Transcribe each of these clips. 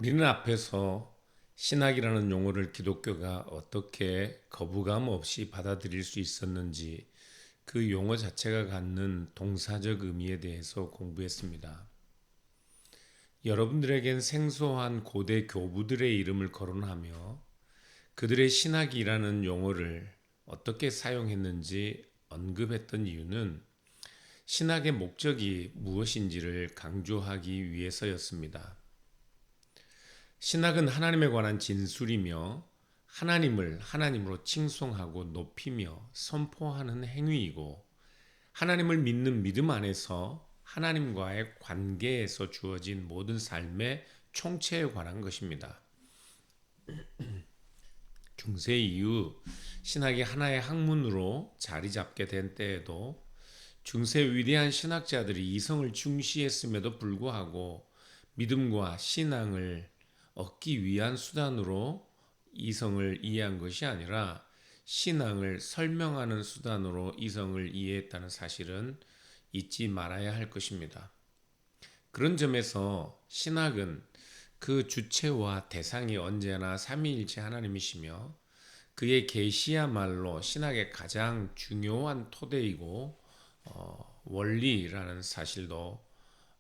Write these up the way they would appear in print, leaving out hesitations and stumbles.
우리는 앞에서 신학이라는 용어를 기독교가 어떻게 거부감 없이 받아들일 수 있었는지 그 용어 자체가 갖는 동사적 의미에 대해서 공부했습니다. 여러분들에겐 생소한 고대 교부들의 이름을 거론하며 그들의 신학이라는 용어를 어떻게 사용했는지 언급했던 이유는 신학의 목적이 무엇인지를 강조하기 위해서였습니다. 신학은 하나님에 관한 진술이며 하나님을 하나님으로 칭송하고 높이며 선포하는 행위이고 하나님을 믿는 믿음 안에서 하나님과의 관계에서 주어진 모든 삶의 총체에 관한 것입니다. 중세 이후 신학이 하나의 학문으로 자리 잡게 된 때에도 중세 위대한 신학자들이 이성을 중시했음에도 불구하고 믿음과 신앙을 얻기 위한 수단으로 이성을 이해한 것이 아니라 신앙을 설명하는 수단으로 이성을 이해했다는 사실은 잊지 말아야 할 것입니다. 그런 점에서 신학은 그 주체와 대상이 언제나 삼위일체 하나님이시며 그의 계시야말로 신학의 가장 중요한 토대이고 원리라는 사실도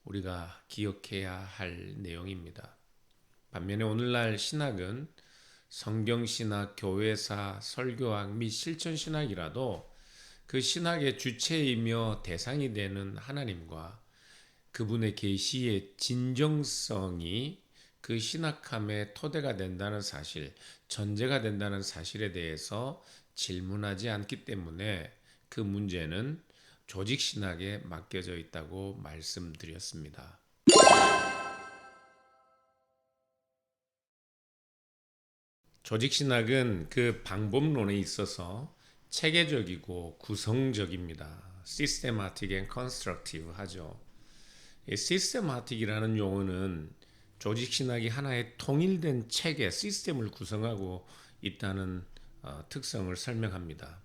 우리가 기억해야 할 내용입니다. 반면에 오늘날 신학은 성경신학, 교회사, 설교학 및 실천신학이라도 그 신학의 주체이며 대상이 되는 하나님과 그분의 계시의 진정성이 그 신학함의 토대가 된다는 사실, 전제가 된다는 사실에 대해서 질문하지 않기 때문에 그 문제는 조직신학에 맡겨져 있다고 말씀드렸습니다. 조직신학은 그 방법론에 있어서 체계적이고 구성적입니다. systematic and constructive 하죠. systematic이라는 용어는 조직신학이 하나의 통일된 체계, 시스템을 구성하고 있다는 특성을 설명합니다.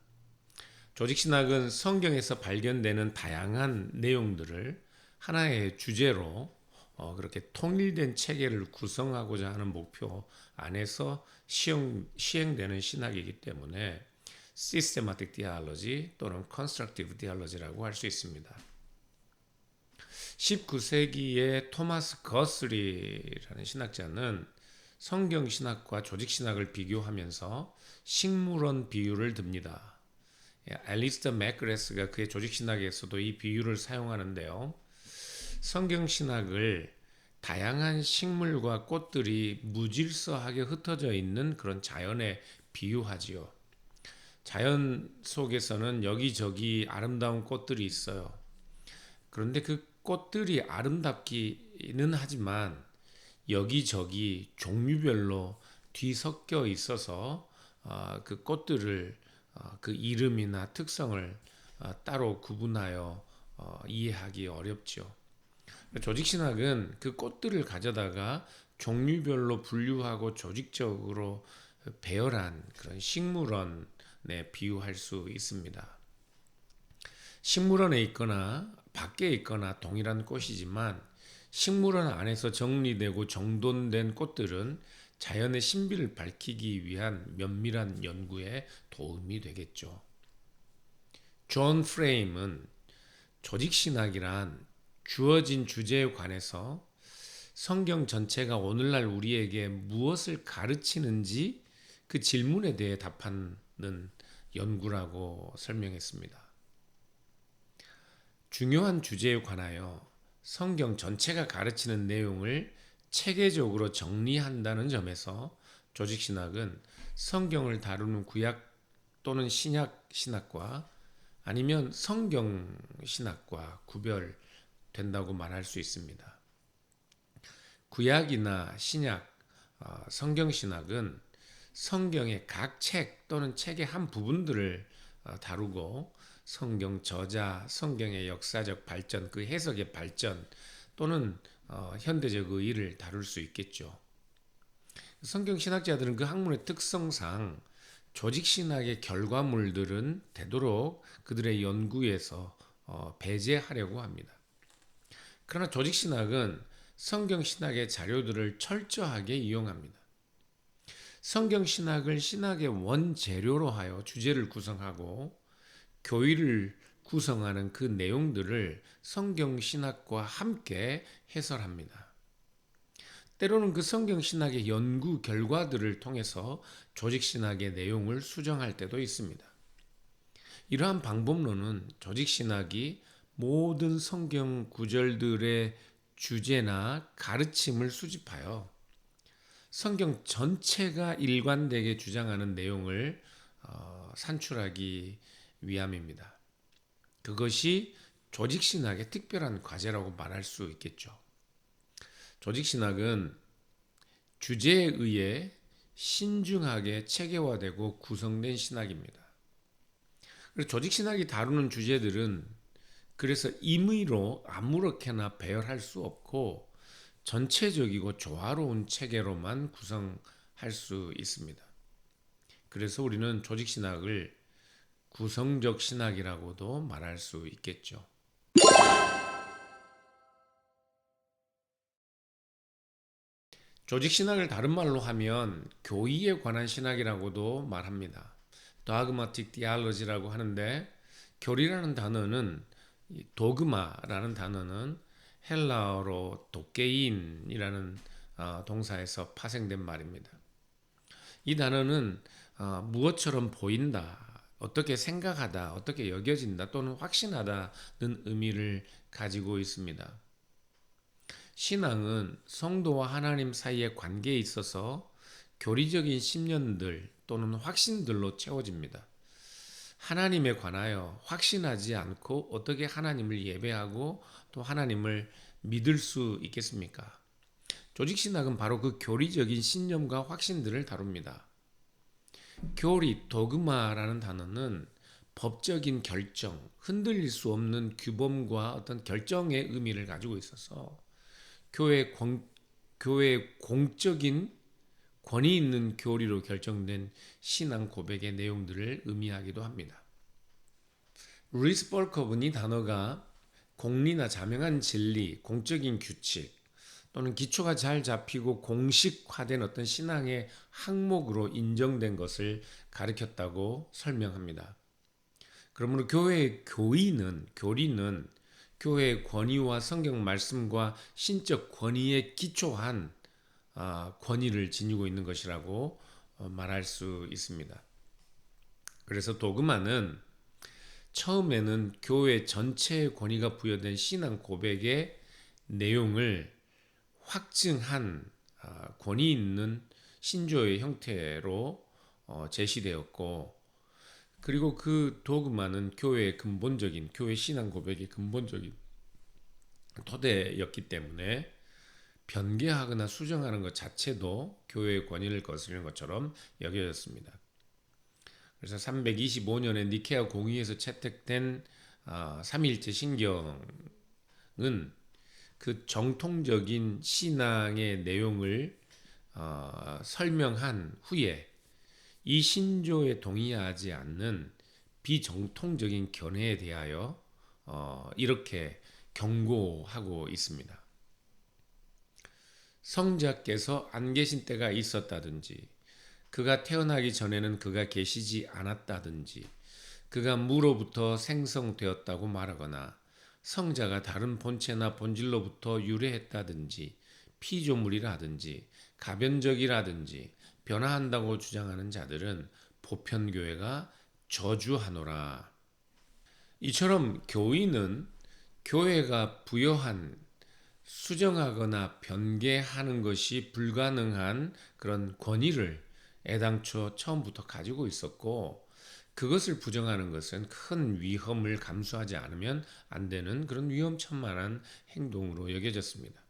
조직신학은 성경에서 발견되는 다양한 내용들을 하나의 주제로 그렇게 통일된 체계를 구성하고자 하는 목표 안에서 시행되는 신학이기 때문에 systematic theology 또는 constructive theology라고 할 수 있습니다. 19세기의 토마스 거슬리라는 신학자는 성경신학과 조직신학을 비교하면서 식물원 비유를 듭니다. 앨리스터 맥그레스가 그의 조직신학에서도 이 비유를 사용하는데요. 성경신학을 다양한 식물과 꽃들이 무질서하게 흩어져 있는 그런 자연에 비유하지요. 자연 속에서는 여기저기 아름다운 꽃들이 있어요. 그런데 그 꽃들이 아름답기는 하지만 여기저기 종류별로 뒤섞여 있어서 그 꽃들을 그 이름이나 특성을 따로 구분하여 이해하기 어렵죠. 조직신학은 그 꽃들을 가져다가 종류별로 분류하고 조직적으로 배열한 그런 식물원에 비유할 수 있습니다. 식물원에 있거나 밖에 있거나 동일한 꽃이지만 식물원 안에서 정리되고 정돈된 꽃들은 자연의 신비를 밝히기 위한 면밀한 연구에 도움이 되겠죠. 존 프레임은 조직신학이란 주어진 주제에 관해서 성경 전체가 오늘날 우리에게 무엇을 가르치는지 그 질문에 대해 답하는 연구라고 설명했습니다. 중요한 주제에 관하여 성경 전체가 가르치는 내용을 체계적으로 정리한다는 점에서 조직신학은 성경을 다루는 구약 또는 신약 신학과 아니면 성경 신학과 구별된다고 말할 수 있습니다. 구약이나 신약, 성경 신학은 성경의 각 책 또는 책의 한 부분들을 다루고 성경 저자, 성경의 역사적 발전, 그 해석의 발전 또는 현대적 의의를 다룰 수 있겠죠. 성경 신학자들은 그 학문의 특성상 조직신학의 결과물들은 되도록 그들의 연구에서 배제하려고 합니다. 그러나 조직신학은 성경 신학의 자료들을 철저하게 이용합니다. 성경 신학을 신학의 원재료로 하여 주제를 구성하고 교의를 구성하는 그 내용들을 성경 신학과 함께 해설합니다. 때로는 그 성경 신학의 연구 결과들을 통해서 조직 신학의 내용을 수정할 때도 있습니다. 이러한 방법론은 조직 신학이 모든 성경 구절들의 주제나 가르침을 수집하여 성경 전체가 일관되게 주장하는 내용을 산출하기 위함입니다. 그것이 조직신학의 특별한 과제라고 말할 수 있겠죠. 조직신학은 주제에 의해 신중하게 체계화되고 구성된 신학입니다. 그래서 조직신학이 다루는 주제들은 그래서 임의로 아무렇게나 배열할 수 없고 전체적이고 조화로운 체계로만 구성할 수 있습니다. 그래서 우리는 조직신학을 구성적 신학이라고도 말할 수 있겠죠. 조직신학을 다른 말로 하면 교의에 관한 신학이라고도 말합니다. Dogmatic Theology라고 하는데 교리라는 단어는 도그마라는 단어는 헬라어로 도케인이라는 동사에서 파생된 말입니다. 이 단어는 무엇처럼 보인다, 어떻게 생각하다, 어떻게 여겨진다 또는 확신하다는 의미를 가지고 있습니다. 신앙은 성도와 하나님 사이의 관계에 있어서 교리적인 신념들 또는 확신들로 채워집니다. 하나님에 관하여 확신하지 않고 어떻게 하나님을 예배하고 또 하나님을 믿을 수 있겠습니까? 조직신학은 바로 그 교리적인 신념과 확신들을 다룹니다. 교리, 도그마라는 단어는 법적인 결정, 흔들릴 수 없는 규범과 어떤 결정의 의미를 가지고 있어서 교회의 공적인 권위 있는 교리로 결정된 신앙 고백의 내용들을 의미하기도 합니다. 루이스 벌커브는 이 단어가 공리나 자명한 진리, 공적인 규칙 또는 기초가 잘 잡히고 공식화된 어떤 신앙의 항목으로 인정된 것을 가리켰다고 설명합니다. 그러므로 교회의 교리는 교회의 권위와 성경 말씀과 신적 권위에 기초한 권위를 지니고 있는 것이라고 말할 수 있습니다. 그래서 도그마는 처음에는 교회 전체의 권위가 부여된 신앙 고백의 내용을 확증한 권위 있는 신조의 형태로 제시되었고, 그리고 그 도그마는 교회의 근본적인 교회 신앙 고백의 근본적인 토대였기 때문에 변개하거나 수정하는 것 자체도 교회의 권위를 거스르는 것처럼 여겨졌습니다. 그래서 325년에 니케아 공의에서 채택된 삼위일체 신경은 그 정통적인 신앙의 내용을 설명한 후에 이 신조에 동의하지 않는 비정통적인 견해에 대하여 이렇게 경고하고 있습니다. 성자께서 안 계신 때가 있었다든지, 그가 태어나기 전에는 그가 계시지 않았다든지, 그가 무로부터 생성되었다고 말하거나 성자가 다른 본체나 본질로부터 유래했다든지, 피조물이라든지 가변적이라든지 변화한다고 주장하는 자들은 보편교회가 저주하노라. 이처럼 교의는 교회가 부여한 수정하거나 변개하는 것이 불가능한 그런 권위를 애당초 처음부터 가지고 있었고, 그것을 부정하는 것은 큰 위험을 감수하지 않으면 안 되는 그런 위험천만한 행동으로 여겨졌습니다.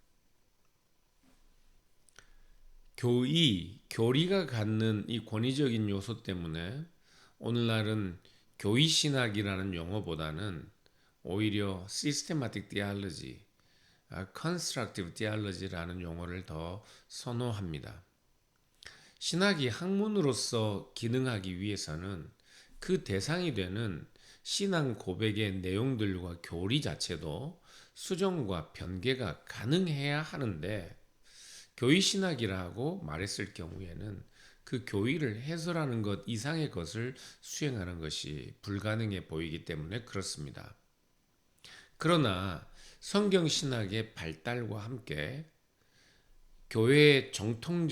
교리가 갖는 이 권위적인 요소 때문에 오늘날은 교의신학이라는 용어보다는 오히려 systematic theology, constructive theology라는 용어를 더 선호합니다. 신학이 학문으로서 기능하기 위해서는 그 대상이 되는 신앙 고백의 내용들과 교리 자체도 수정과 변개가 가능해야 하는데 교의 신학이라고 말했을 경우에는 그 교의를 해설하는 것 이상의 것을 수행하는 것이 불가능해 보이기 때문에 그렇습니다. 그러나 성경 신학의 발달과 함께 교회 전통으로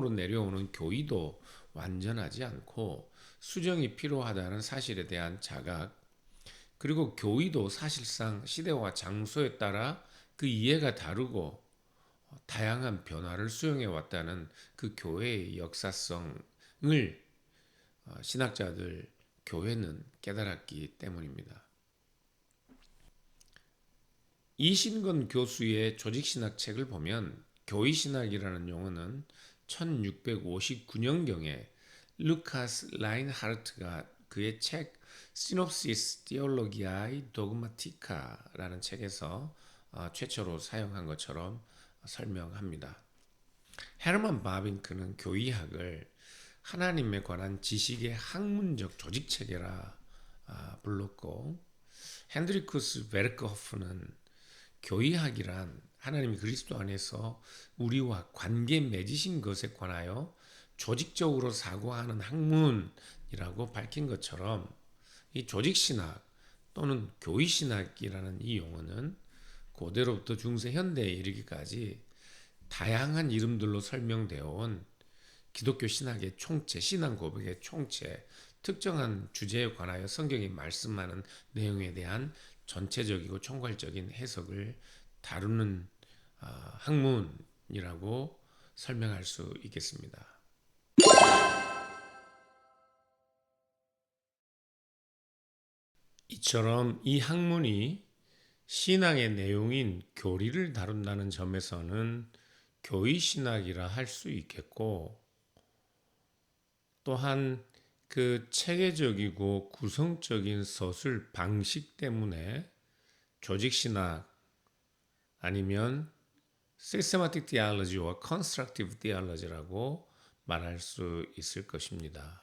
내려오는 교의도 완전하지 않고 수정이 필요하다는 사실에 대한 자각, 그리고 교의도 사실상 시대와 장소에 따라 그 이해가 다르고 다양한 변화를 수용해 왔다는 그 교회의 역사성을 신학자들, 교회는 깨달았기 때문입니다. 이신건 교수의 조직신학 책을 보면 교의신학이라는 용어는 1659년경에 루카스 라인하르트가 그의 책 Synopsis Theologiae Dogmatica라는 책에서 최초로 사용한 것처럼 설명합니다. 헤르만 바빙크는 교의학을 하나님에 관한 지식의 학문적 조직체계라 불렀고, 핸드리쿠스 베르크호프는 교의학이란 하나님이 그리스도 안에서 우리와 관계 맺으신 것에 관하여 조직적으로 사고하는 학문이라고 밝힌 것처럼 이 조직신학 또는 교의신학이라는 이 용어는 고대로부터 중세 현대에 이르기까지 다양한 이름들로 설명되어 온 기독교 신학의 총체, 신앙 고백의 총체, 특정한 주제에 관하여 성경이 말씀하는 내용에 대한 전체적이고 총괄적인 해석을 다루는 학문이라고 설명할 수 있겠습니다. 이처럼 이 학문이 신앙의 내용인 교리를 다룬다는 점에서는 교의신학이라 할 수 있겠고, 또한 그 체계적이고 구성적인 서술 방식 때문에 조직신학 아니면 Systematic Theology와 Constructive Theology라고 말할 수 있을 것입니다.